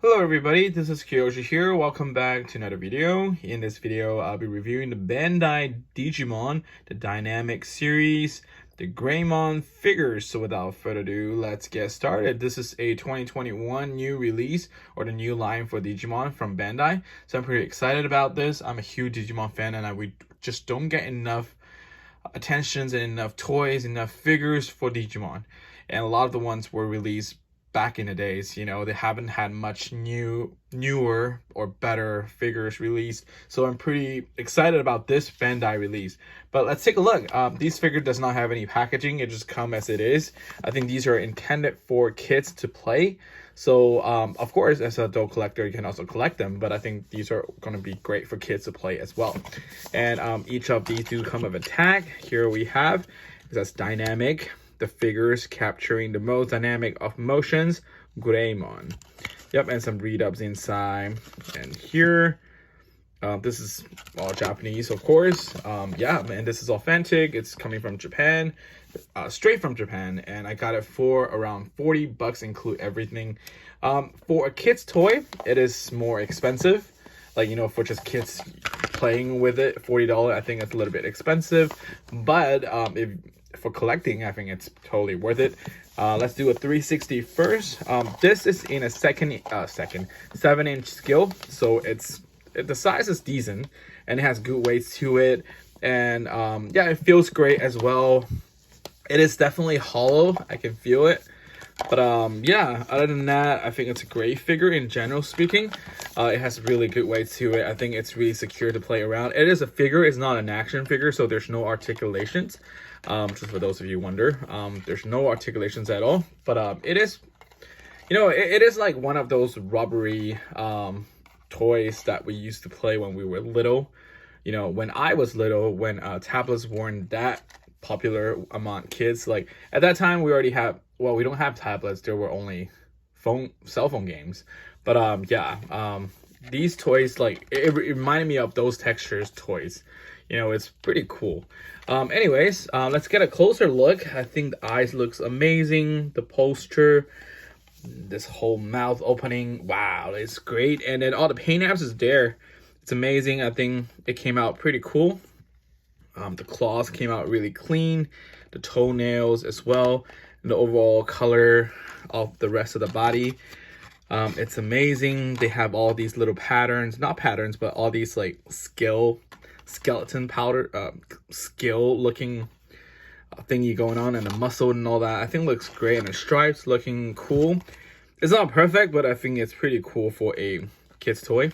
Hello everybody, this is Kyoshi here. Welcome back to another video. In this video, I'll be reviewing the Bandai Digimon, the Dynamic Series, the Greymon figures. So without further ado, let's get started. This is a 2021 new release, or the new line for Digimon from Bandai. So I'm pretty excited about this. I'm a huge Digimon fan and we just don't get enough attentions and enough toys, enough figures for Digimon. And a lot of the ones were released back in the days, they haven't had much newer or better figures released. So I'm pretty excited about this Bandai release. But let's take a look. These figure does not have any packaging. It just come as it is. I think these are intended for kids to play. So of course, as an adult collector, you can also collect them, but I think these are going to be great for kids to play as well. And each of these do come with a tag. Here we have, it says Dynamic, the figures capturing the most dynamic of motions, Greymon. Yep, and some read-ups inside. And here, this is all Japanese, of course. Yeah, and this is authentic. It's coming from Japan, straight from Japan. And I got it for around 40 bucks, include everything. For a kid's toy, it is more expensive. Like, for just kids playing with it, $40, I think it's a little bit expensive. But for collecting, I think it's totally worth it. Let's do a 360 first. This is in a 7-inch scale, so the size is decent and it has good weights to it. And yeah, it feels great as well. It is definitely hollow, I can feel it. But yeah, other than that, I think it's a great figure in general speaking. It has really good weight to it. I think it's really secure to play around. It is a figure, it's not an action figure, so there's no articulations. Just for those of you who wonder, there's no articulations at all. But it is, it is like one of those rubbery toys that we used to play when we were little. When I was little, when tablets weren't that popular among kids. Like at that time, we already have, well, we don't have tablets. There were only cell phone games. But yeah, these toys, like it reminded me of those textures toys. It's pretty cool. Anyways, let's get a closer look. I think the eyes looks amazing. The posture, this whole mouth opening, wow, it's great. And then all the paint apps is there. It's amazing. I think it came out pretty cool. The claws came out really clean. The toenails as well. And the overall color of the rest of the body. It's amazing. They have all these little patterns, not patterns, but all these like skeleton powder, skill looking thingy going on, and the muscle and all that. I think looks great, and the stripes looking cool. It's not perfect, but I think it's pretty cool for a kid's toy.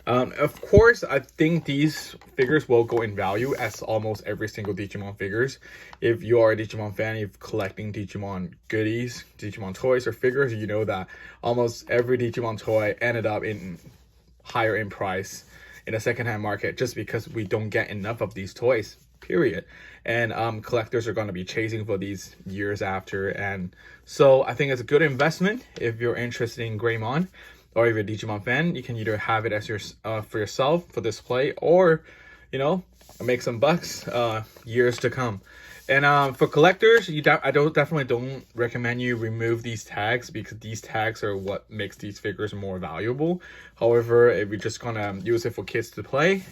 Of course, I think these figures will go in value as almost every single Digimon figures. If you are a Digimon fan, if collecting Digimon goodies, Digimon toys or figures, you know that almost every Digimon toy ended up in higher in price in a secondhand market, just because we don't get enough of these toys, period. And collectors are going to be chasing for these years after. And so I think it's a good investment if you're interested in Greymon. Or if you're a Digimon fan, you can either have it as your for yourself for display, or make some bucks years to come. And for collectors, I definitely don't recommend you remove these tags, because these tags are what makes these figures more valuable. However, if you're just gonna use it for kids to play,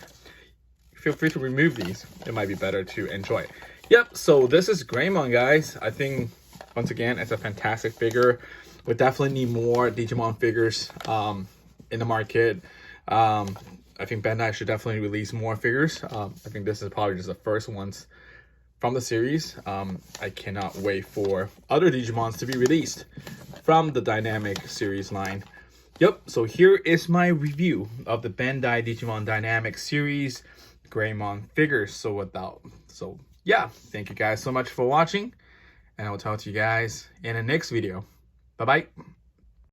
feel free to remove these. It might be better to enjoy it. Yep, so this is Greymon, guys. I think once again, it's a fantastic figure. We definitely need more Digimon figures in the market. I think Bandai should definitely release more figures. I think this is probably just the first ones from the series. I cannot wait for other Digimons to be released from the Dynamic Series line. Yep, so here is my review of the Bandai Digimon Dynamic Series Greymon figures. So yeah, thank you guys so much for watching, and I will talk to you guys in the next video. Bye-bye.